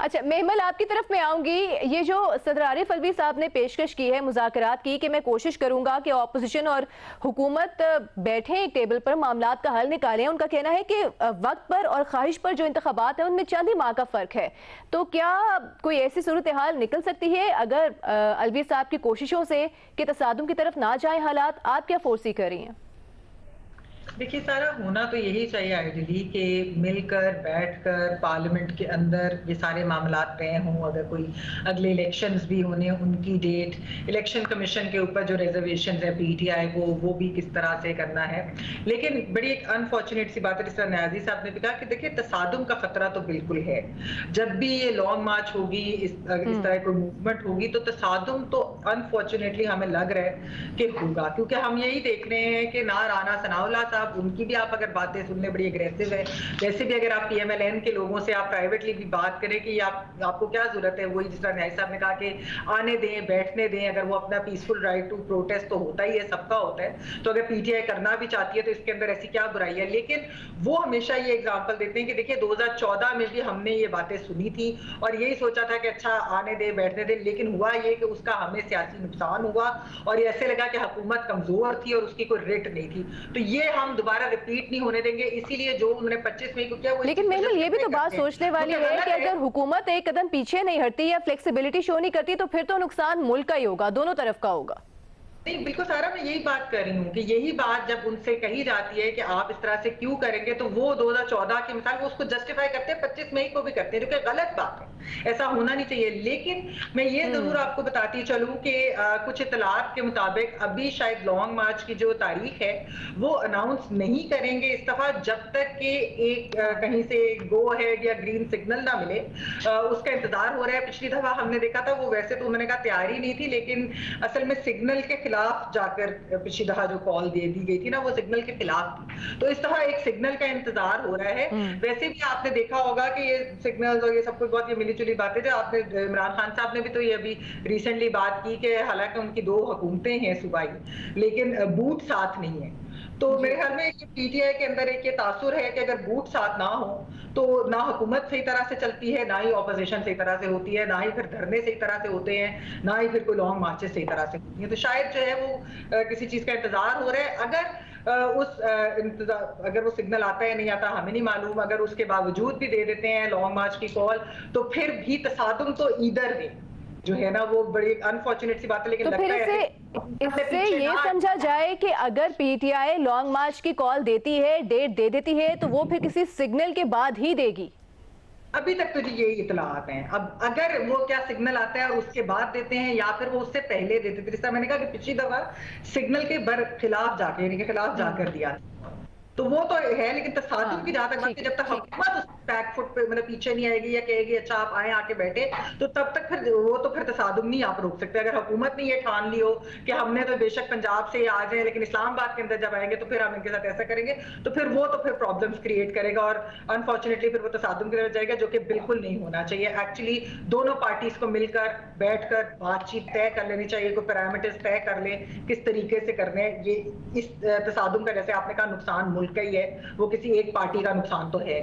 अच्छा मेहमल, आपकी तरफ मैं आऊंगी। ये जो सदर आरिफ अलवी साहब ने पेशकश की है मुज़ाकरात की कि मैं कोशिश करूंगा कि ऑपोजिशन और हुकूमत बैठे एक टेबल पर मामलात का हल निकालें, उनका कहना है कि वक्त पर और ख्वाहिश पर जो इंतखाबात है उनमें चंद ही माह का फ़र्क है। तो क्या कोई ऐसी सूरत हाल निकल सकती है अगर अलवी साहब की कोशिशों से कि तसादुम की तरफ ना जाए हालात? आप क्या फोर्सी कर रही हैं? देखिए सारा होना तो यही चाहिए आइडियली कि मिलकर बैठकर पार्लियामेंट के अंदर ये सारे मामला तय हों। अगर कोई अगले इलेक्शंस भी होने, उनकी डेट, इलेक्शन कमीशन के ऊपर जो रिजर्वेशन है पीटीआई को, वो भी किस तरह से करना है। लेकिन बड़ी एक अनफॉर्चुनेट सी बात है, जिस तरह न्याजी साहब ने भी कहा कि देखिए तसादुम का खतरा तो बिल्कुल है। जब भी ये लॉन्ग मार्च होगी, इस तरह कोई मूवमेंट होगी, तो तसादुम तो अनफॉर्चुनेटली हमें लग रहा है कि होगा, क्योंकि हम यही देख रहे हैं कि ना राना सनाउल्लाह साहब, उनकी भी आप अगर बातें सुनने बड़ी अग्रेसिव है। वैसे भी अगर आप पीएमएलएन के लोगों से आप प्राइवेटली भी बात करें कि आपको क्या जरूरत है, वही जिस तरह न्याय साहब ने कहा कि आने दें, बैठने दें, अगर वो अपना पीसफुल राइट टू प्रोटेस्ट तो होता ही है, सबका होता है। तो अगर पीटीआई करना भी चाहती है तो इसके अंदर ऐसी क्या बुराई है। लेकिन वो हमेशा ये एग्जाम्पल देते हैं कि देखिए 2014 में भी हमने ये बातें सुनी थी और यही सोचा था कि अच्छा आने दे, बैठने दे, लेकिन हुआ ये कि उसका हमें सियासी नुकसान हुआ और ये ऐसे लगा कि हुकूमत कमजोर थी और उसकी कोई रिट नहीं थी। तो ये हम दोबारा रिपीट नहीं होने देंगे, इसीलिए जो उन्होंने 25 मई को किया वो। लेकिन मेहमल, ये भी तो बात सोचने वाली है कि अगर हुकूमत एक कदम पीछे नहीं हटती या फ्लेक्सिबिलिटी शो नहीं करती तो फिर तो नुकसान मुल्क का ही होगा, दोनों तरफ का होगा। नहीं, बिल्कुल सारा, मैं यही बात कर रही हूँ कि यही बात जब उनसे कही जाती है कि आप इस तरह से क्यों करेंगे, तो वो 2014 की मिसाल वो उसको जस्टिफाई करते हैं, 25 मई को भी करते हैं, जो कि गलत बात है, ऐसा होना नहीं चाहिए। लेकिन मैं ये जरूर आपको बताती चलूं कि कुछ इतलात के मुताबिक अभी शायद लॉन्ग मार्च की जो तारीख है वो अनाउंस नहीं करेंगे इस दफा, जब तक कि एक कहीं से गो हेड या ग्रीन सिग्नल ना मिले। उसका इंतजार हो रहा है। पिछली दफा हमने देखा था, वो वैसे तो उन्होंने कहा तैयारी नहीं थी, लेकिन असल में सिग्नल के खिलाफ जाकर पिछली दफा जो कॉल दे दी गई थी ना, वो सिग्नल के खिलाफ थी। तो इस दफा एक सिग्नल का इंतजार हो रहा है। वैसे भी आपने देखा होगा कि ये सिग्नल और ये सब कुछ बहुत ये मिली जुली बातें, जो आपने इमरान खान साहब ने भी तो ये अभी रिसेंटली बात की कि हालांकि उनकी 2 हुकूमतें हैं सूबाई, लेकिन बूट साथ नहीं है। तो मेरे ख्याल में पीटीआई के अंदर एक ये तासुर है कि अगर बूट साथ ना हो तो ना हुकूमत सही तरह से चलती है, ना ही ऑपोजिशन सही तरह से होती है, ना ही फिर धरने सही तरह से होते हैं, ना ही फिर कोई लॉन्ग मार्चेस सही तरह से होती है। तो शायद जो है वो किसी चीज का इंतजार हो रहा है। अगर वो सिग्नल आता है नहीं आता हमें नहीं मालूम, अगर उसके बावजूद भी दे देते हैं लॉन्ग मार्च की कॉल, तो फिर भी तसादुम तो इधर वे जो है ना, वो बड़ी अनफॉर्चुनेट सी बात है। लेकिन तो फिर इससे ये समझा जाए कि अगर पीटीआई लॉन्ग मार्च की कॉल देती है, डेट दे देती है, तो वो फिर किसी सिग्नल के बाद ही देगी। अभी तक तो जी यही इतलात हैं। अब अगर वो क्या सिग्नल आता है और उसके बाद देते हैं या फिर वो उससे पहले देते थे, जैसा मैंने कहा कि पिछली दफा सिग्नल के खिलाफ जाके, यानी कि खिलाफ जाकर दिया, तो वो तो है। लेकिन तसादुम की जहां तक बात है, जब तक हुकूमत उस बैक फुट पे मतलब पीछे नहीं आएगी या कहेगी अच्छा आप आए आके बैठे, तो तब तक फिर वो तो फिर तसादुम नहीं आप रोक सकते। अगर हुकूमत ने ये ठान ली हो कि हमने तो बेशक पंजाब से आ जाए लेकिन इस्लामाबाद के अंदर जब आएंगे तो फिर हम इनके साथ ऐसा करेंगे, तो फिर वो तो फिर प्रॉब्लम्स क्रिएट करेगा और अनफॉर्चुनेटली फिर वो तसादुम की तरफ जाएगा, जो कि बिल्कुल नहीं होना चाहिए। एक्चुअली दोनों पार्टीज को मिलकर बैठकर बातचीत तय कर लेनी चाहिए, कोई पैरामीटर्स तय कर ले किस तरीके से करने। ये इस तसादुम का, जैसे आपने कहा, नुकसान मुल्क का ही है, वो किसी एक पार्टी का नुकसान तो है।